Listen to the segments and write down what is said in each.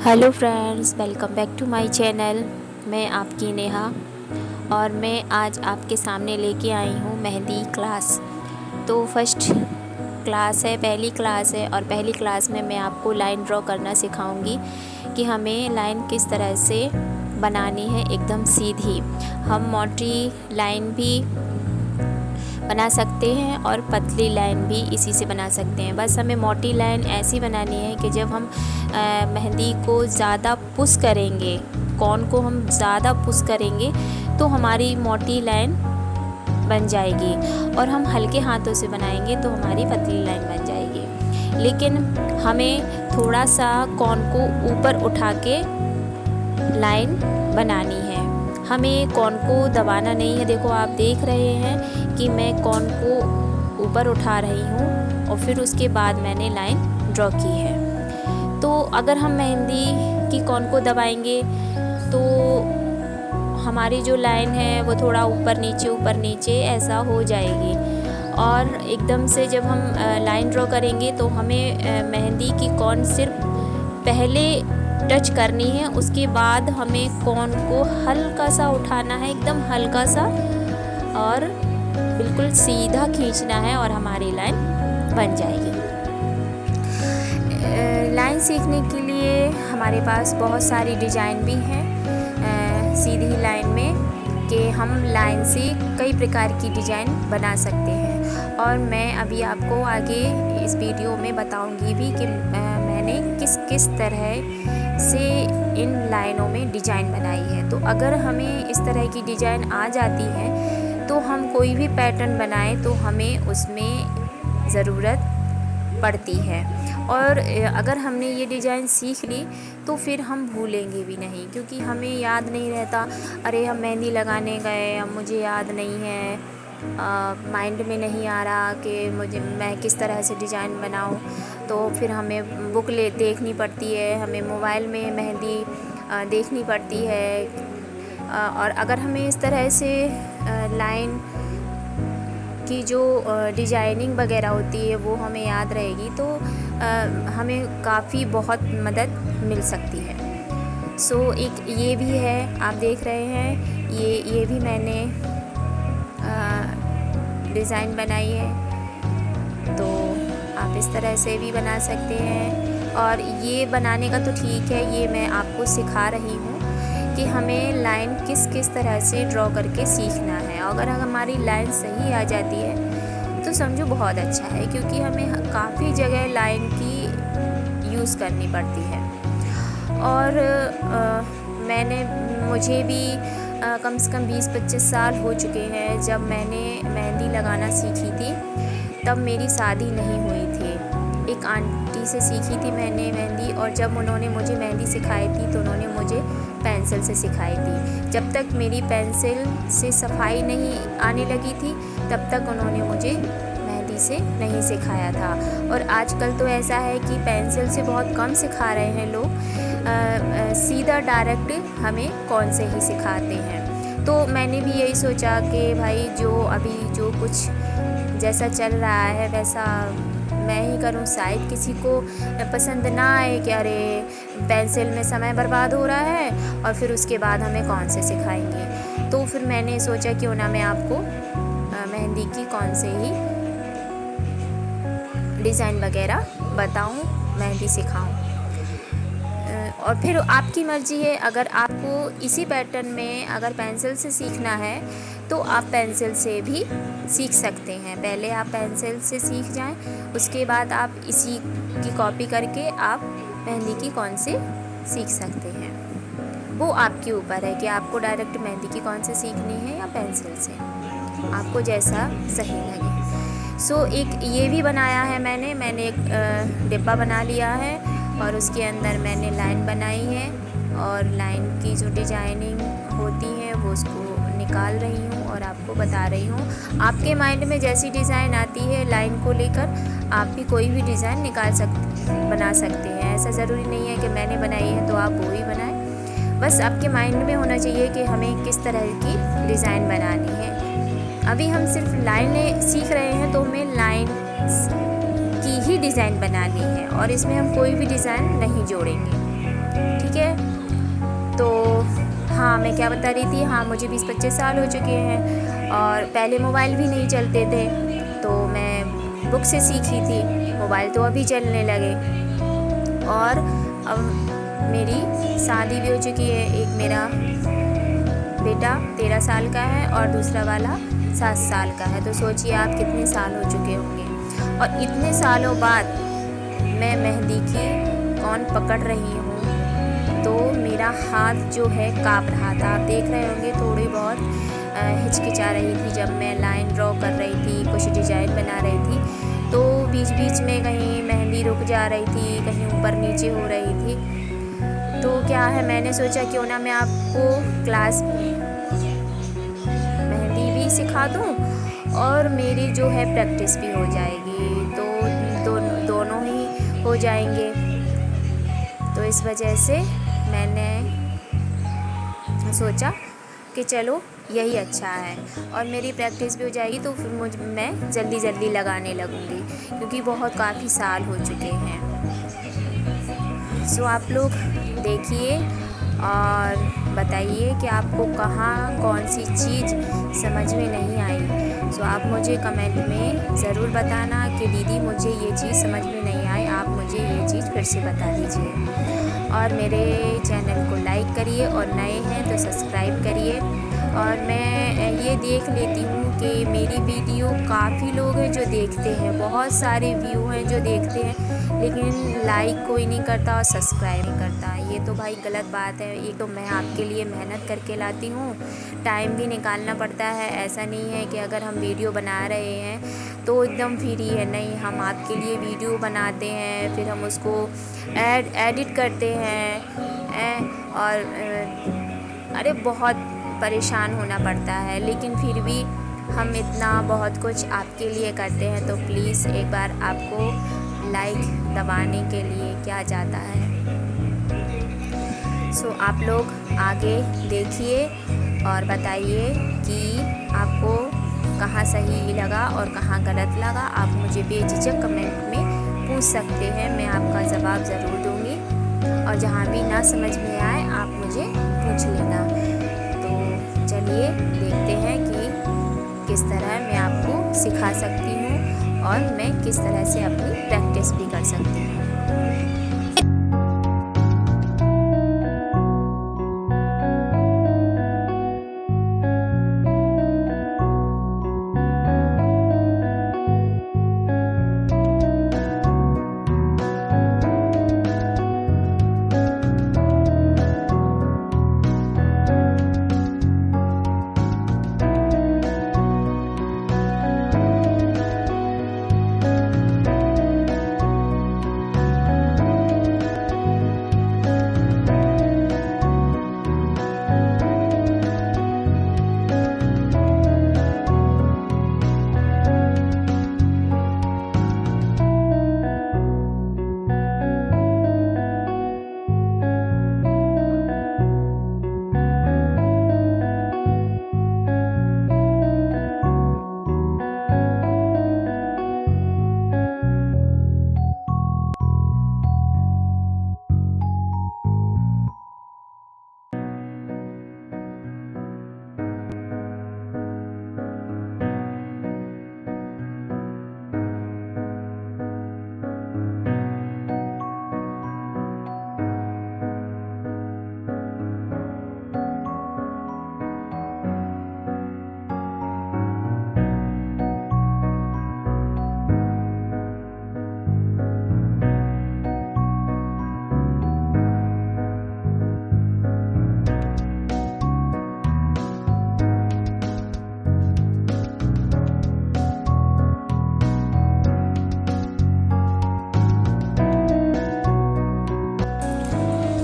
Hello friends, welcome back to my channel. मैं आपकी नेहा और मैं आज आपके सामने लेके आई हूँ मेहंदी क्लास। तो फर्स्ट क्लास है, पहली क्लास है और पहली क्लास में मैं आपको लाइन ड्रॉ करना सिखाऊंगी कि हमें लाइन किस तरह से बनानी है, एकदम सीधी। हम मोटी लाइन भी बना सकते हैं और पतली लाइन भी इसी से बना सकते हैं। बस हमें मोटी लाइन ऐसी बनानी है कि जब हम मेहंदी को ज़्यादा पुश करेंगे, कॉन को हम ज़्यादा पुश करेंगे तो हमारी मोटी लाइन बन जाएगी, और हम हल्के हाथों से बनाएंगे तो हमारी पतली लाइन बन जाएगी। लेकिन हमें थोड़ा सा कॉन को ऊपर उठा के लाइन बनानी है। हमें कॉन को दबाना नहीं है। देखो, आप देख रहे हैं कि मैं कॉन को ऊपर उठा रही हूँ और फिर उसके बाद मैंने लाइन ड्रॉ की है। तो अगर हम मेहंदी की कॉन को दबाएंगे तो हमारी जो लाइन है वो थोड़ा ऊपर नीचे ऐसा हो जाएगी, और एकदम से जब हम लाइन ड्रॉ करेंगे तो हमें मेहंदी की कॉन सिर्फ पहले टच करनी है, उसके बाद हमें कॉन को हल्का सा उठाना है, एकदम हल्का सा, और बिल्कुल सीधा खींचना है और हमारी लाइन बन जाएगी। लाइन सीखने के लिए हमारे पास बहुत सारी डिज़ाइन भी हैं सीधी लाइन में, कि हम लाइन से कई प्रकार की डिज़ाइन बना सकते हैं। और मैं अभी आपको आगे इस वीडियो में बताऊंगी भी कि मैंने किस तरह से इन लाइनों में डिज़ाइन बनाई है। तो अगर हमें इस तरह की डिज़ाइन आ जाती है तो हम कोई भी पैटर्न बनाएं तो हमें उसमें ज़रूरत पड़ती है। और अगर हमने ये डिज़ाइन सीख ली तो फिर हम भूलेंगे भी नहीं, क्योंकि हमें याद नहीं रहता, अरे हम मेहंदी लगाने गए, अब मुझे याद नहीं है, माइंड में नहीं आ रहा कि मैं किस तरह से डिज़ाइन बनाऊं। तो फिर हमें बुक देखनी पड़ती है, हमें मोबाइल में मेहंदी देखनी पड़ती है। और अगर हमें इस तरह से लाइन की जो डिजाइनिंग वगैरह होती है वो हमें याद रहेगी तो हमें काफ़ी बहुत मदद मिल सकती है। सो एक ये भी है, आप देख रहे हैं, ये भी मैंने डिज़ाइन बनाई है। तो आप इस तरह से भी बना सकते हैं। और ये बनाने का तो ठीक है, ये मैं आपको सिखा रही हूँ कि हमें लाइन किस तरह से ड्रॉ करके सीखना है। अगर हमारी लाइन सही आ जाती है तो समझो बहुत अच्छा है, क्योंकि हमें काफ़ी जगह लाइन की यूज़ करनी पड़ती है। और मुझे भी कम से कम 20-25 साल हो चुके हैं। जब मैंने मेहंदी लगाना सीखी थी तब मेरी शादी नहीं हुई थी। एक आंटी से सीखी थी मैंने मेहंदी, और जब उन्होंने मुझे मेहंदी सिखाई थी तो उन्होंने मुझे पेंसिल से सिखाई थी। जब तक मेरी पेंसिल से सफाई नहीं आने लगी थी तब तक उन्होंने मुझे मेहंदी से नहीं सिखाया था। और आजकल तो ऐसा है कि पेंसिल से बहुत कम सिखा रहे हैं लोग, सीधा डायरेक्ट हमें कौन से ही सिखाते हैं। तो मैंने भी यही सोचा कि भाई जो कुछ जैसा चल रहा है वैसा मैं ही करूं, शायद किसी को पसंद ना आए कि अरे पेंसिल में समय बर्बाद हो रहा है और फिर उसके बाद हमें कौन से सिखाएंगे। तो फिर मैंने सोचा क्यों ना मैं आपको मेहंदी की कौन से ही डिज़ाइन वगैरह बताऊं, मेहंदी सिखाऊं। और फिर आपकी मर्ज़ी है, अगर आपको इसी पैटर्न में अगर पेंसिल से सीखना है तो आप पेंसिल से भी सीख सकते हैं। पहले आप पेंसिल से सीख जाएं, उसके बाद आप इसी की कॉपी करके आप मेहंदी की कौन से सीख सकते हैं। वो आपके ऊपर है कि आपको डायरेक्ट मेहंदी की कौन से सीखनी है या पेंसिल से, आपको जैसा सही लगे। सो एक ये भी बनाया है मैंने एक डिब्बा बना लिया है और उसके अंदर मैंने लाइन बनाई है, और लाइन की जो डिजाइनिंग होती है वो उसको निकाल रही हूँ और आपको बता रही हूँ। आपके माइंड में जैसी डिज़ाइन आती है लाइन को लेकर, आप भी कोई भी डिज़ाइन बना सकते हैं। ऐसा ज़रूरी नहीं है कि मैंने बनाई है तो आप वो ही बनाएं। बस आपके माइंड में होना चाहिए कि हमें किस तरह की डिज़ाइन बनानी है। अभी हम सिर्फ लाइनें सीख रहे हैं तो हमें लाइन की ही डिज़ाइन बनानी है, और इसमें हम कोई भी डिज़ाइन नहीं जोड़ेंगे। ठीक है। तो हाँ, मैं क्या बता रही थी, हाँ मुझे 20-25 साल हो चुके हैं और पहले मोबाइल भी नहीं चलते थे, तो मैं बुक से सीखी थी। मोबाइल तो अभी चलने लगे और अब मेरी शादी भी हो चुकी है। एक मेरा बेटा 13 साल का है और दूसरा वाला 7 साल का है। तो सोचिए आप कितने साल हो चुके होंगे। और इतने सालों बाद मैं मेहंदी की कौन पकड़ रही हूँ, तो मेरा हाथ जो है काँप रहा था। आप देख रहे होंगे थोड़ी बहुत हिचकिचा रही थी जब मैं लाइन ड्रॉ कर रही थी, कुछ डिज़ाइन बना रही थी, तो बीच बीच में कहीं मेहंदी रुक जा रही थी, कहीं ऊपर नीचे हो रही थी। तो क्या है, मैंने सोचा क्यों ना मैं आपको क्लास मेहंदी भी सिखा दूँ और मेरी जो है प्रैक्टिस भी हो जाएगी, तो दोनों ही हो जाएंगे। तो इस वजह से मैंने सोचा कि चलो यही अच्छा है और मेरी प्रैक्टिस भी हो जाएगी, तो फिर मैं जल्दी लगाने लगूँगी, क्योंकि बहुत काफ़ी साल हो चुके हैं। सो आप लोग देखिए और बताइए कि आपको कहाँ कौन सी चीज़ समझ में नहीं आई। सो आप मुझे कमेंट में ज़रूर बताना कि दीदी मुझे ये चीज़ समझ में नहीं आई, आप मुझे ये चीज़ फिर से बता दीजिए। और मेरे चैनल को लाइक करिए और नए हैं तो सब्सक्राइब करिए। और मैं ये देख लेती हूँ कि मेरी वीडियो काफ़ी लोग हैं जो देखते हैं, बहुत सारे व्यू हैं जो देखते हैं, लेकिन लाइक कोई नहीं करता और सब्सक्राइब नहीं करता। ये तो भाई गलत बात है। ये तो मैं आपके लिए मेहनत करके लाती हूँ, टाइम भी निकालना पड़ता है। ऐसा नहीं है कि अगर हम वीडियो बना रहे हैं तो एकदम फ्री है, नहीं, हम आपके लिए वीडियो बनाते हैं, फिर हम उसको एडिट करते हैं और अरे बहुत परेशान होना पड़ता है, लेकिन फिर भी हम इतना बहुत कुछ आपके लिए करते हैं। तो प्लीज़ एक बार आपको लाइक दबाने के लिए क्या जाता है। सो आप लोग आगे देखिए और बताइए कि आपको कहाँ सही लगा और कहाँ गलत लगा। आप मुझे बेझिझक कमेंट में पूछ सकते हैं, मैं आपका जवाब ज़रूर दूँगी। और जहाँ भी ना समझ में आए आप मुझे पूछ लेना। तो चलिए देखते हैं कि किस तरह मैं आपको सिखा सकती हूँ और मैं किस तरह से अपनी प्रैक्टिस भी कर सकती हूँ।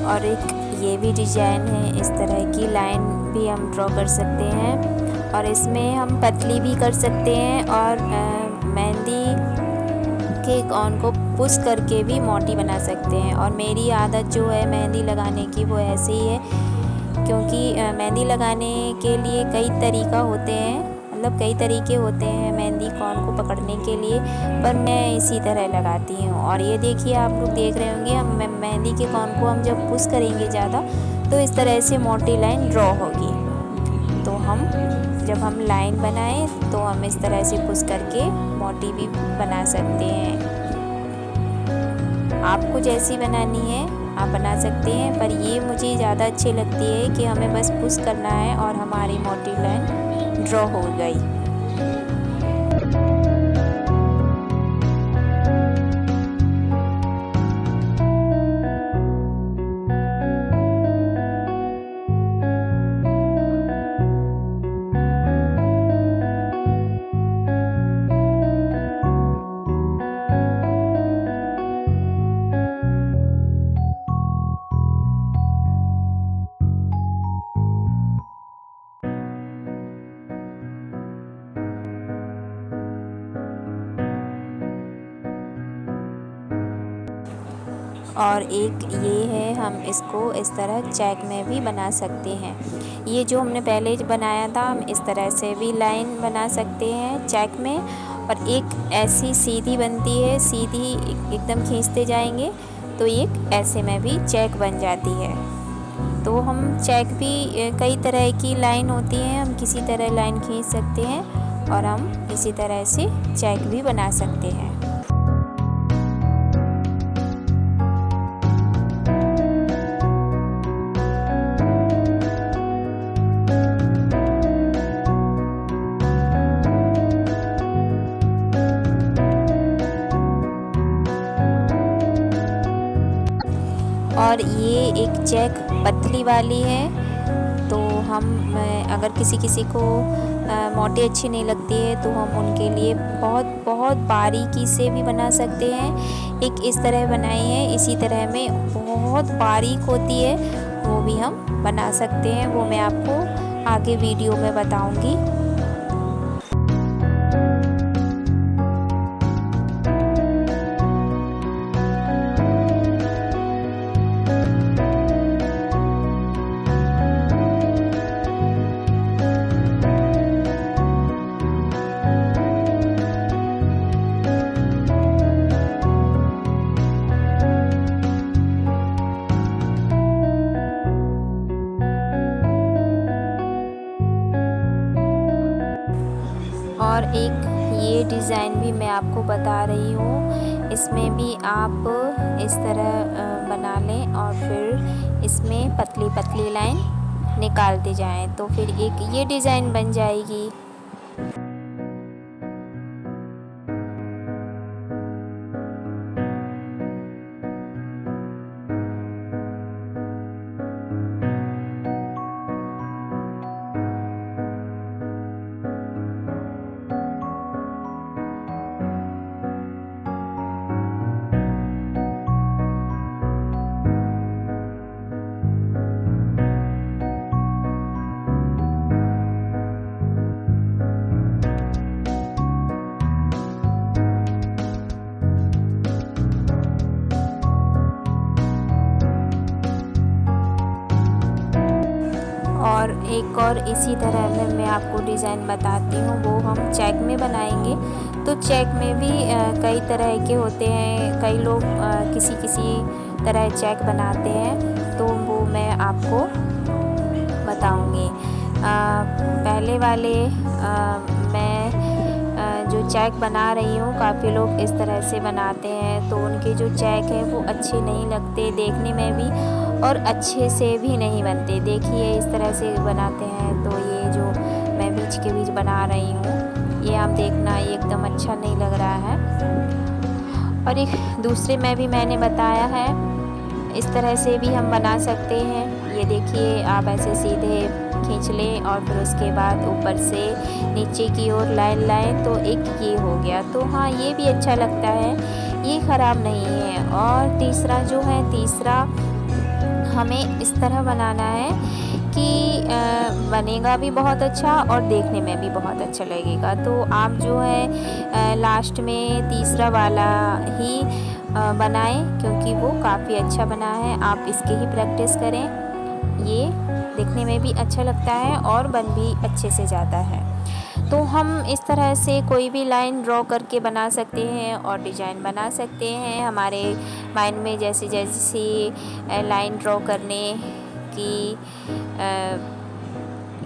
और एक ये भी डिज़ाइन है, इस तरह की लाइन भी हम ड्रॉ कर सकते हैं और इसमें हम पतली भी कर सकते हैं और मेहंदी के कोन को पुश करके भी मोटी बना सकते हैं। और मेरी आदत जो है मेहंदी लगाने की वो ऐसे ही है, क्योंकि मेहंदी लगाने के लिए कई तरीका होते हैं, मतलब मतलब कई तरीके होते हैं मेहंदी कॉन को पकड़ने के लिए, पर मैं इसी तरह लगाती हूँ। और ये देखिए, आप लोग देख रहे होंगे, हम मेहंदी के कॉन को हम जब पुश करेंगे ज़्यादा तो इस तरह से मोटी लाइन ड्रॉ होगी। तो जब हम लाइन बनाएं तो हम इस तरह से पुश करके मोटी भी बना सकते हैं। आपको जैसी बनानी है आप बना सकते हैं, पर ये मुझे ज़्यादा अच्छी लगती है कि हमें बस पुश करना है और हमारी मोटी लाइन ड्रॉ हो गई। और एक ये है, हम इसको इस तरह चेक में भी बना सकते हैं। ये जो हमने पहले बनाया था, हम इस तरह से भी लाइन बना सकते हैं चेक में। और एक ऐसी सीधी बनती है, सीधी एकदम खींचते जाएंगे तो एक ऐसे में भी चेक बन जाती है। तो हम चेक भी कई तरह की लाइन होती हैं, हम किसी तरह लाइन खींच सकते हैं और हम इसी तरह से चेक भी बना सकते हैं। और ये एक चेक पतली वाली है, तो हम अगर किसी को मोटी अच्छी नहीं लगती है तो हम उनके लिए बहुत बारीकी से भी बना सकते हैं। एक इस तरह बनाई है, इसी तरह में बहुत बारीक होती है, वो भी हम बना सकते हैं। वो मैं आपको आगे वीडियो में बताऊंगी। और एक ये डिज़ाइन भी मैं आपको बता रही हूँ, इसमें भी आप इस तरह बना लें और फिर इसमें पतली पतली लाइन निकालते जाएं तो फिर एक ये डिज़ाइन बन जाएगी। और एक और इसी तरह में मैं आपको डिज़ाइन बताती हूँ, वो हम चेक में बनाएंगे। तो चेक में भी कई तरह के होते हैं, कई लोग किसी तरह चेक बनाते हैं, तो वो मैं आपको बताऊँगी। पहले वाले मैं जो चेक बना रही हूँ, काफ़ी लोग इस तरह से बनाते हैं, तो उनके जो चेक हैं वो अच्छे नहीं लगते देखने में भी और अच्छे से भी नहीं बनते। देखिए इस तरह से बनाते हैं, तो ये जो मैं बीच के बीच बना रही हूँ, ये आप देखना, ये एकदम अच्छा नहीं लग रहा है। और एक दूसरे में भी मैंने बताया है, इस तरह से भी हम बना सकते हैं। ये देखिए, आप ऐसे सीधे खींच लें और फिर उसके बाद ऊपर से नीचे की ओर लाइन तो एक ये हो गया। तो हाँ, ये भी अच्छा लगता है, ये ख़राब नहीं है। और तीसरा जो है, तीसरा हमें इस तरह बनाना है कि बनेगा भी बहुत अच्छा और देखने में भी बहुत अच्छा लगेगा। तो आप जो है लास्ट में तीसरा वाला ही बनाएं, क्योंकि वो काफ़ी अच्छा बना है। आप इसकी ही प्रैक्टिस करें, ये देखने में भी अच्छा लगता है और बन भी अच्छे से जाता है। तो हम इस तरह से कोई भी लाइन ड्रॉ करके बना सकते हैं और डिज़ाइन बना सकते हैं। हमारे माइंड में जैसी जैसी लाइन ड्रॉ करने की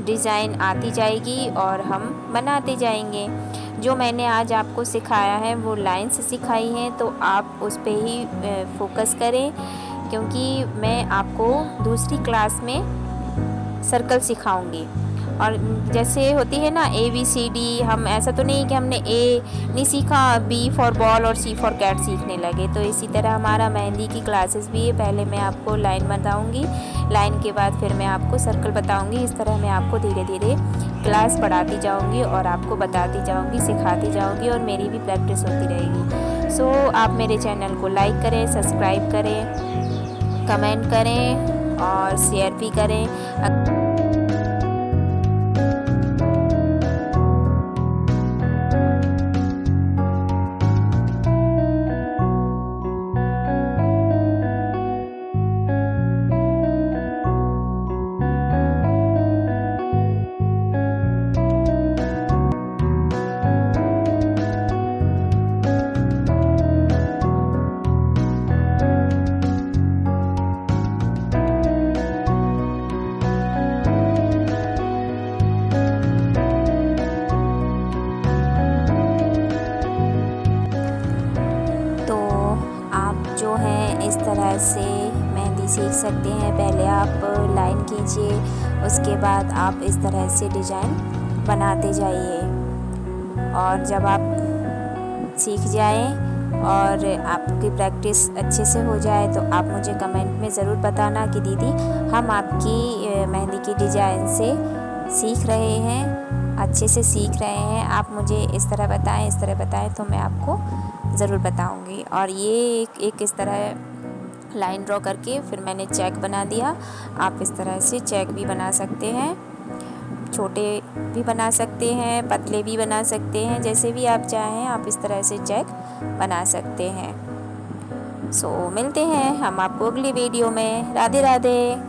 डिज़ाइन आती जाएगी और हम बनाते जाएंगे। जो मैंने आज आपको सिखाया है वो लाइंस सिखाई हैं, तो आप उस पे ही फोकस करें, क्योंकि मैं आपको दूसरी क्लास में सर्कल सिखाऊंगी। और जैसे होती है ना ABCD, हम ऐसा तो नहीं कि हमने A नहीं सीखा, B फॉर बॉल और C फॉर कैट सीखने लगे। तो इसी तरह हमारा मेहंदी की क्लासेस भी है। पहले मैं आपको लाइन बताऊंगी, लाइन के बाद फिर मैं आपको सर्कल बताऊंगी। इस तरह मैं आपको धीरे धीरे क्लास पढ़ाती जाऊंगी और आपको बताती जाऊंगी, सिखाती जाऊंगी, और मेरी भी प्रैक्टिस होती रहेगी। सो आप मेरे चैनल को लाइक करें, सब्सक्राइब करें, कमेंट करें और शेयर भी करें। जो है इस तरह से मेहंदी सीख सकते हैं। पहले आप लाइन कीजिए, उसके बाद आप इस तरह से डिज़ाइन बनाते जाइए, और जब आप सीख जाएं और आपकी प्रैक्टिस अच्छे से हो जाए तो आप मुझे कमेंट में ज़रूर बताना कि दीदी हम आपकी मेहंदी की डिज़ाइन से सीख रहे हैं, अच्छे से सीख रहे हैं। आप मुझे इस तरह बताएं, तो मैं आपको ज़रूर बताऊंगी। और ये एक इस तरह लाइन ड्रॉ करके फिर मैंने चेक बना दिया। आप इस तरह से चेक भी बना सकते हैं, छोटे भी बना सकते हैं, पतले भी बना सकते हैं, जैसे भी आप चाहें आप इस तरह से चेक बना सकते हैं। सो मिलते हैं हम आपको अगली वीडियो में। राधे राधे।